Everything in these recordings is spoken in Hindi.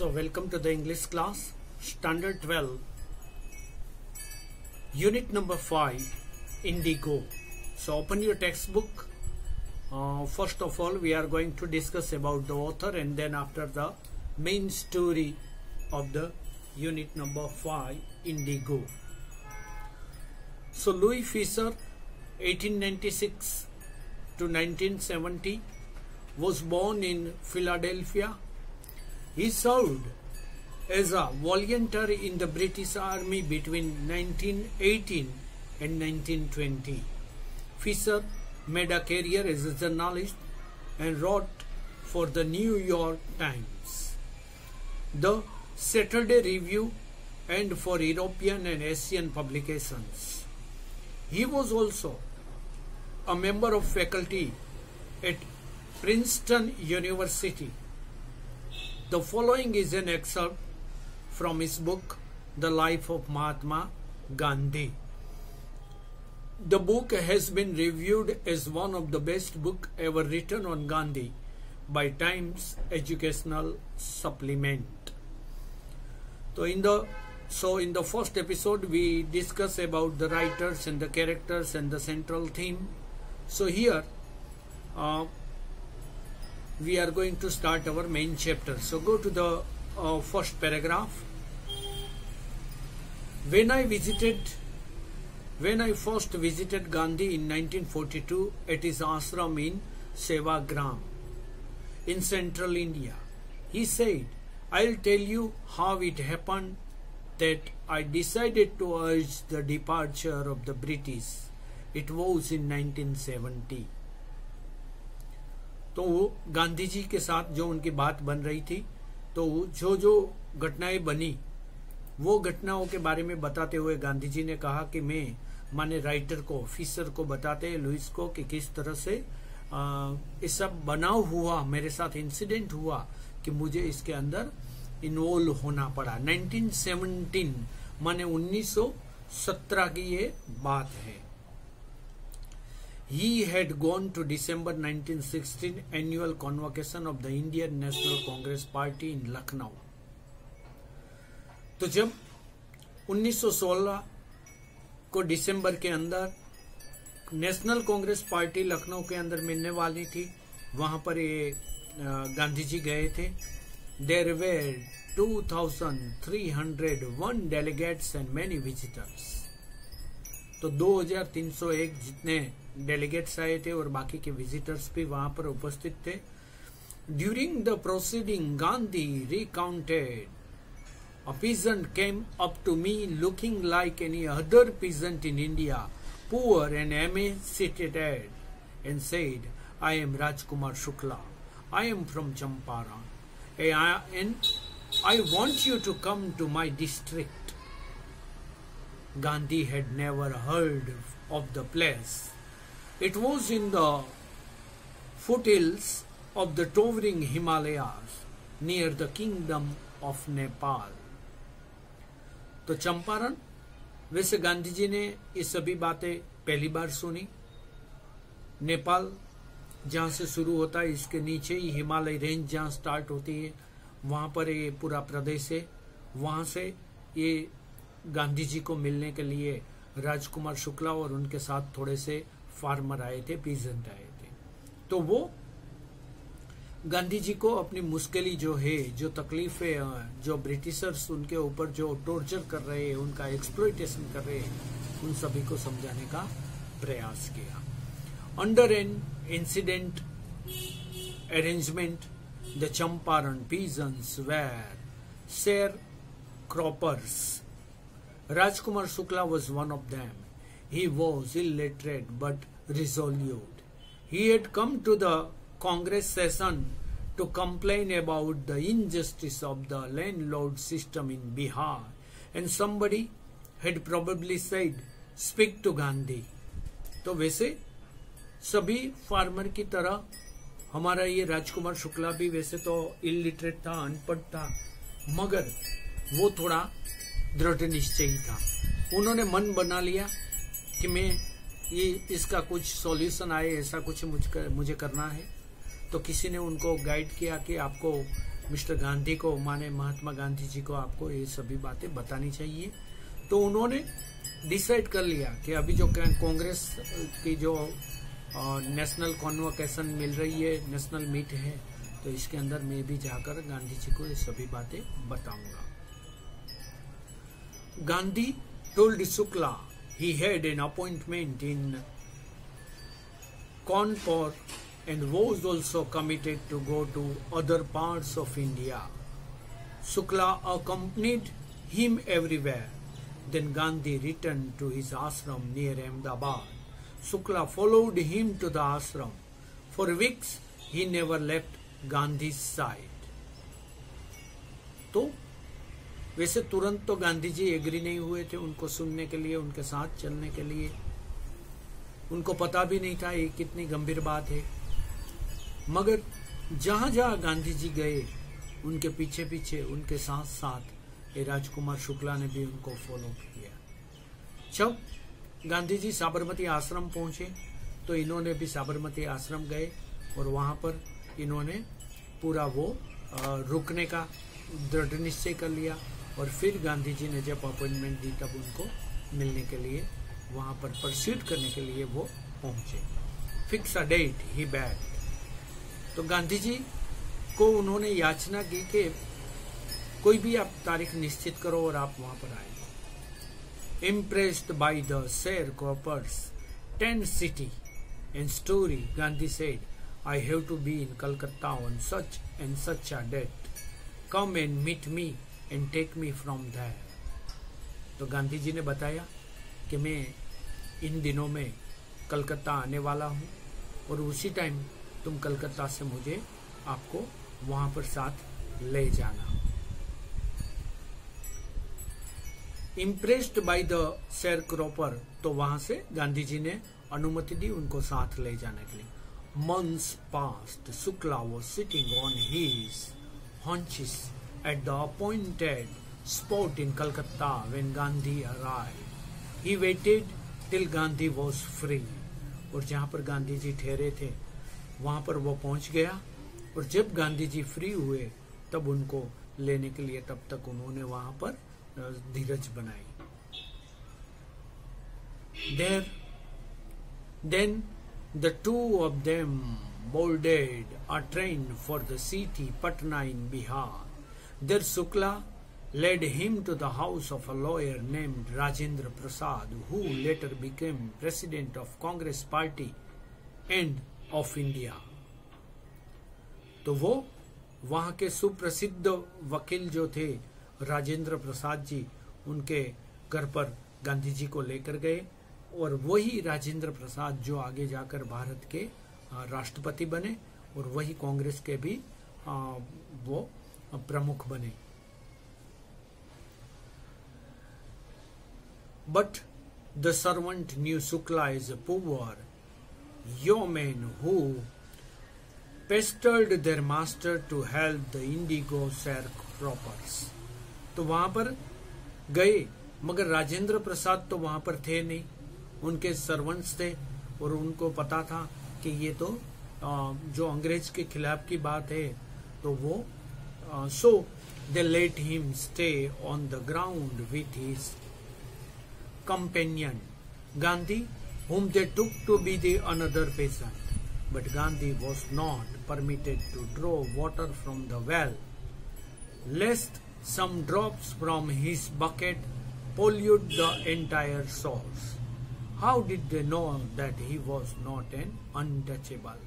So welcome to the English class, Standard 12, Unit number 5, Indigo. So open your textbook. First of all, we are going to discuss about the author, and then after the main story of the Unit number 5, Indigo. So Louis Fisher, 1896 to 1970, was born in Philadelphia. He served as a volunteer in the British Army between 1918 and 1920. Fisher made a career as a journalist and wrote for the New York Times, the Saturday Review, and for European and Asian publications. He was also a member of faculty at Princeton University. The following is an excerpt from his book, The Life of Mahatma Gandhi. The book has been reviewed as one of the best books ever written on Gandhi by Times Educational Supplement. So in the first episode, we discuss about the writers and the characters and the central theme. So here, we are going to start our main chapter. So go to the first paragraph. When I first visited Gandhi in 1942 at his ashram in Sevagram in central India, he said, "I'll tell you how it happened that I decided to urge the departure of the British. It was in 1970." तो गांधी जी के साथ जो उनकी बात बन रही थी, तो जो घटनाएं बनी, वो घटनाओं के बारे में बताते हुए गांधी जी ने कहा कि मैं माने राइटर को, फिशर को बताते हैं, लुइस को, कि किस तरह से ये सब बनाव हुआ, मेरे साथ इंसिडेंट हुआ कि मुझे इसके अंदर इन्वॉल्व होना पड़ा। 1917 माने 1917 की ये बात है। He had gone to December 1916 annual convocation of the Indian National Congress Party in Lucknow. तो जब 1916 को दिसंबर के अंदर नेशनल कांग्रेस पार्टी लखनऊ के अंदर मिलने वाली थी, वहां पर ये गांधी जी गए थे। There were 2,301 delegates and many visitors. तो 2,301 जितने डेलीगेट्स आए थे और बाकी के विजिटर्स भी वहां पर उपस्थित थे। During the proceeding Gandhi recounted, a peasant came up to me looking like any other peasant in India, poor and emaciated, and said, "I am Rajkumar Shukla. I am from Champaran, and I want you to come to my district." Gandhi had never heard of the place. It was in the foothills of the towering Himalayas near the kingdom of Nepal. तो चंपारण, वैसे गांधी जी ने ये सभी बातें पहली बार सुनी। नेपाल जहाँ से शुरू होता है, इसके नीचे ही हिमालय रेंज जहाँ स्टार्ट होती है, वहाँ पर ये पूरा प्रदेश है। वहाँ से ये गांधी जी को मिलने के लिए राजकुमार शुक्ला और उनके साथ थोड़े से फार्मर आए थे, पीजेंट आए थे। तो वो गांधी जी को अपनी मुश्किलें जो है, जो तकलीफें, जो ब्रिटिशर्स उनके ऊपर जो टॉर्चर कर रहे हैं, उनका एक्सप्लॉइटेशन कर रहे हैं, उन सभी को समझाने का प्रयास किया। Under an incident arrangement, the Champaran peasants were sharecroppers. Rajkumar Shukla was one of them. He was illiterate but resolute. He had come to the Congress session to complain about the injustice of the landlord system in Bihar, and somebody had probably said, "Speak to Gandhi." तो वैसे सभी फार्मर की तरह हमारा ये राजकुमार शुक्ला भी वैसे तो इलिटरेट था, अनपढ़ था, मगर वो थोड़ा दृढ़ निश्चयी था। उन्होंने मन बना लिया कि मैं ये इसका कुछ सॉल्यूशन आए, ऐसा कुछ मुझे करना है। तो किसी ने उनको गाइड किया कि आपको मिस्टर गांधी को, माने महात्मा गांधी जी को आपको ये सभी बातें बतानी चाहिए। तो उन्होंने डिसाइड कर लिया कि अभी जो कांग्रेस की जो नेशनल कॉन्वोकेशन मिल रही है, नेशनल मीट है, तो इसके अंदर मैं भी जाकर गांधी जी को ये सभी बातें बताऊंगा। Gandhi told Shukla he had an appointment in Kanpur and was also committed to go to other parts of India. Shukla accompanied him everywhere. Then Gandhi returned to his ashram near Ahmedabad. Shukla followed him to the ashram. For weeks he never left Gandhi's side. तो वैसे तुरंत तो गांधी जी एग्री नहीं हुए थे उनको सुनने के लिए, उनके साथ चलने के लिए। उनको पता भी नहीं था ये कितनी गंभीर बात है। मगर जहां जहां गांधी जी गए, उनके पीछे पीछे, उनके साथ साथ ये राजकुमार शुक्ला ने भी उनको फॉलो किया। जब गांधी जी साबरमती आश्रम पहुंचे तो इन्होंने भी साबरमती आश्रम गए और वहां पर इन्होंने पूरा वो रुकने का दृढ़ निश्चय कर लिया। और फिर गांधी जी ने जब अपॉइंटमेंट दी तब उनको मिलने के लिए, वहां पर परस्यूट करने के लिए वो पहुंचे। Fix a date he bad. तो गांधी जी को उन्होंने याचना की कि कोई भी आप तारीख निश्चित करो और आप वहां पर आए। Impressed by the sharecroppers 10 city and story, Gandhi said, I have to be in Calcutta on such and such a date. Come and meet me and take me from there. तो गांधी जी ने बताया कि मैं इन दिनों में कलकत्ता आने वाला हूँ और उसी टाइम तुम कलकत्ता से मुझे आपको वहां पर साथ ले जाना। इम्प्रेस्ड बाय द शेयरक्रॉपर, तो वहां से गांधी जी ने अनुमति दी उनको साथ ले जाने के लिए। Months passed. Shukla was sitting on his haunches at the appointed spot in Calcutta when Gandhi arrived. He waited till Gandhi was free. और जहाँ पर गांधी जी ठहरे थे वहां पर वो पहुंच गया और जब गांधी जी फ्री हुए तब उनको लेने के लिए, तब तक उन्होंने वहां पर धीरज बनाई। Then the two of them boarded a train for the city Patna in Bihar. There Shukla led him to the house of a lawyer named Rajendra Prasad, who later became president of Congress Party and of India. तो वो वहां के सुप्रसिद्ध वकील जो थे राजेंद्र प्रसाद जी, उनके घर पर गांधी जी को लेकर गए और वही राजेंद्र प्रसाद जो आगे जाकर भारत के राष्ट्रपति बने और वही कांग्रेस के भी वो प्रमुख बने। But the servant knew Shukla as a poor yeoman who pestered their master to help the indigo sharecroppers. तो वहां पर गए मगर राजेंद्र प्रसाद तो वहां पर थे नहीं, उनके सर्वेंट्स थे और उनको पता था कि ये तो जो अंग्रेज के खिलाफ की बात है तो वो so they let him stay on the ground with his companion Gandhi whom they took to be the another patient. But Gandhi was not permitted to draw water from the well, lest some drops from his bucket pollute the entire source. How did they know that he was not an untouchable?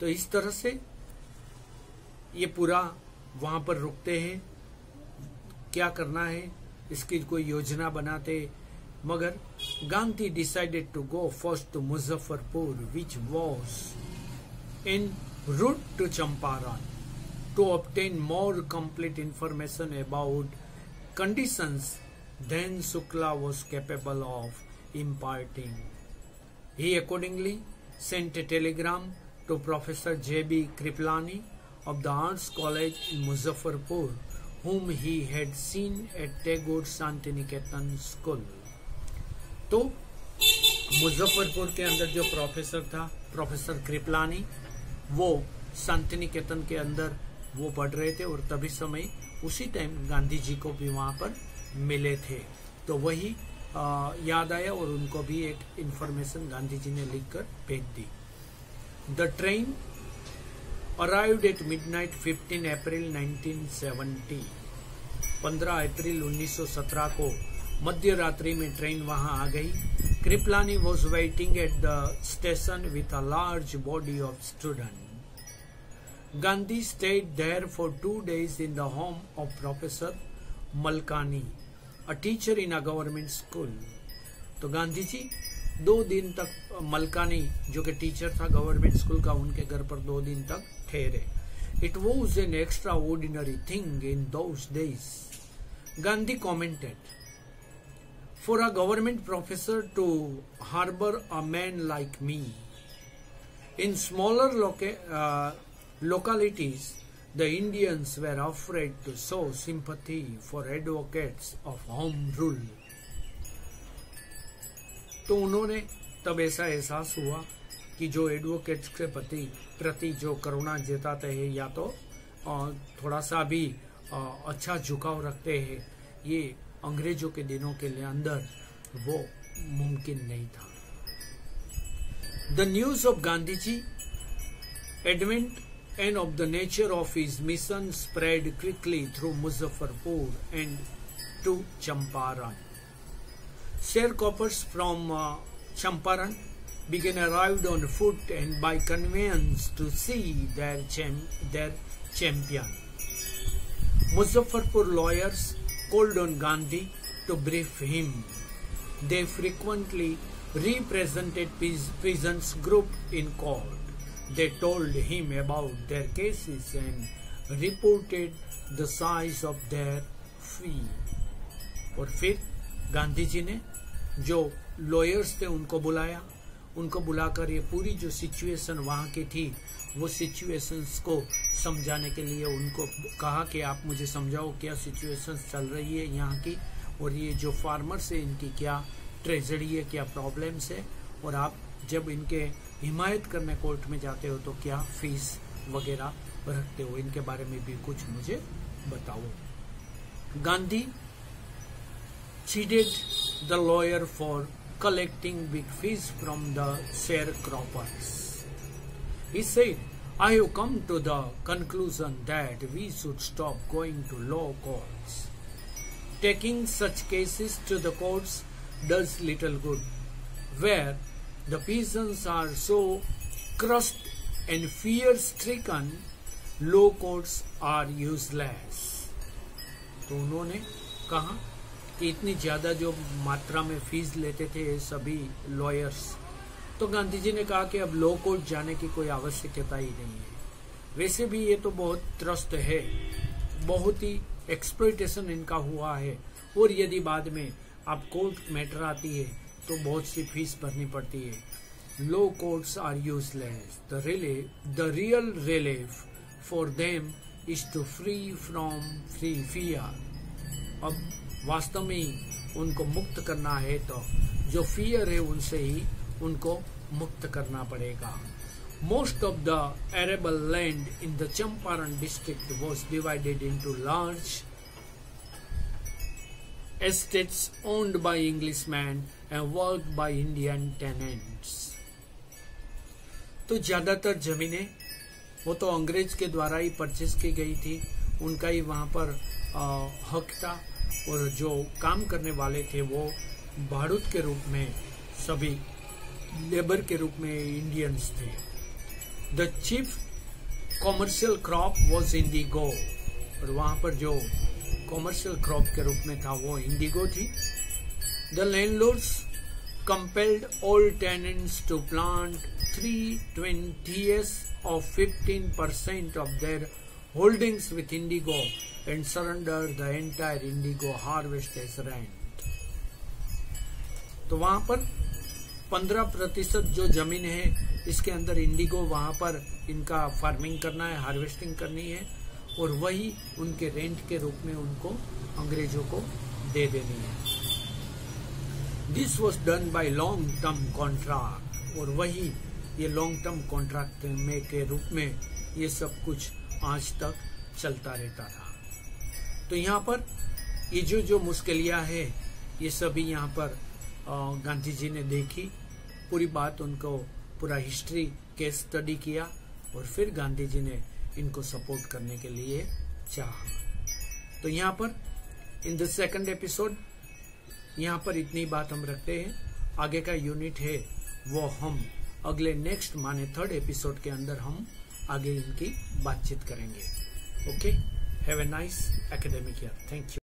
तो इस तरह से ये पूरा वहां पर रुकते हैं, क्या करना है इसकी कोई योजना बनाते। मगर Gandhi decided to go first to Muzaffarpur which was en route to Champaran to obtain more complete information about conditions than Shukla was capable of imparting. He accordingly sent a telegram to Professor J.B. Kriplani of the Arts College in Muzaffarpur, whom he had seen at Tagore Shantiniketan School. तो मुजफ्फरपुर के अंदर जो प्रोफेसर था, प्रोफेसर कृपलानी, वो शांति निकेतन के अंदर वो पढ़ रहे थे और तभी समय उसी टाइम गांधी जी को भी वहां पर मिले थे। तो वही याद आया और उनको भी एक इंफॉर्मेशन गांधी जी ने लिखकर भेज दी। The train arrived at midnight 15 April 1970। 15 अप्रैल 1917 को मध्य रात्रि में ट्रेन वहां आ गई। Kripalani was waiting at the station with a large body of student. Gandhi stayed there for 2 days in the home of Professor Malkani, a teacher in a government school. तो गांधी जी 2 दिन तक मलकानी जो कि टीचर था गवर्नमेंट स्कूल का, उनके घर पर 2 दिन तक ठहरे। It was an extraordinary thing in those days. Gandhi commented, for a government professor to harbor a man like me. In smaller localities, the Indians were afraid to show sympathy for advocates of home rule. तो उन्होंने तब ऐसा एहसास हुआ कि जो एडवोकेट्स के प्रति जो करुणा जताते हैं या तो थोड़ा सा भी अच्छा झुकाव रखते हैं, ये अंग्रेजों के दिनों के लिए अंदर वो मुमकिन नहीं था। The news of Gandhi ji advent and of the nature of his mission spread quickly through Muzaffarpur and to Champaran. Sharecroppers from Champaran began arrived on foot and by conveyance to see their champion. Muzaffarpur lawyers called on Gandhi to brief him. They frequently represented peasants group in court. They told him about their cases and reported the size of their fee. और फिर गांधी जी ने जो लॉयर्स थे उनको बुलाकर ये पूरी जो सिचुएशन वहाँ की थी वो सिचुएशंस को समझाने के लिए उनको कहा कि आप मुझे समझाओ क्या सिचुएशंस चल रही है यहाँ की, और ये जो फार्मर्स है इनकी क्या ट्रेजेडी है, क्या प्रॉब्लम्स है, और आप जब इनके हिमायत करने कोर्ट में जाते हो तो क्या फीस वगैरह रखते हो, इनके बारे में भी कुछ मुझे बताओ। Gandhi chided the lawyer for collecting big fees from the sharecroppers. He said, I have come to the conclusion that we should stop going to law courts. Taking such cases to the courts does little good, where the peasants are so crushed and fear-stricken, law courts are useless. तो उन्होंने कहा कि इतनी ज्यादा जो मात्रा में फीस लेते थे सभी लॉयर्स, तो गांधी जी ने कहा कि अब लॉ कोर्ट जाने की कोई आवश्यकता ही नहीं है। वैसे भी ये तो बहुत त्रस्त है, बहुत ही एक्सप्लॉइटेशन इनका हुआ है, और यदि बाद में आप कोर्ट मैटर आती है तो बहुत सी फीस भरनी पड़ती है। Law courts are useless. The real relief for them is to free from free fear. अब वास्तव में ही उनको मुक्त करना है तो जो फियर है उनसे ही उनको मुक्त करना पड़ेगा। Most of the arable land in the Champaran district was divided into large estates owned by Englishmen and worked by Indian tenants. तो ज्यादातर जमीनें वो तो अंग्रेज के द्वारा ही परचेज की गई थी, उनका ही वहां पर हक था, और जो काम करने वाले थे वो भाड़ूत के रूप में, सभी लेबर के रूप में इंडियंस थे। The chief commercial crop was Indigo, और वहां पर जो कॉमर्शियल क्रॉप के रूप में था वो इंडिगो थी। The landlords compelled all tenants to plant 3/20 of 15% of their holdings with indigo and surrender the entire indigo harvest as rent. तो वहां पर 15% जो जमीन है इसके अंदर इंडिगो वहां पर इनका फार्मिंग करना है, हार्वेस्टिंग करनी है, और वही उनके रेंट के रूप में उनको अंग्रेजों को दे देनी है। This was done by long term contract, और वही ये लॉन्ग टर्म कॉन्ट्रैक्ट में के रूप में ये सब कुछ आज तक चलता रहता था। तो यहाँ पर ये जो मुश्किलियाँ है ये सभी यहाँ पर गांधी जी ने देखी, पूरी बात उनको पूरा हिस्ट्री केस स्टडी किया और फिर गांधी जी ने इनको सपोर्ट करने के लिए चाहा। तो यहाँ पर इन द सेकंड एपिसोड यहाँ पर इतनी बात हम रखते हैं। आगे का यूनिट है वो हम अगले नेक्स्ट माने थर्ड एपिसोड के अंदर हम आगे इनकी बातचीत करेंगे। Okay, have a nice academic year. Thank you.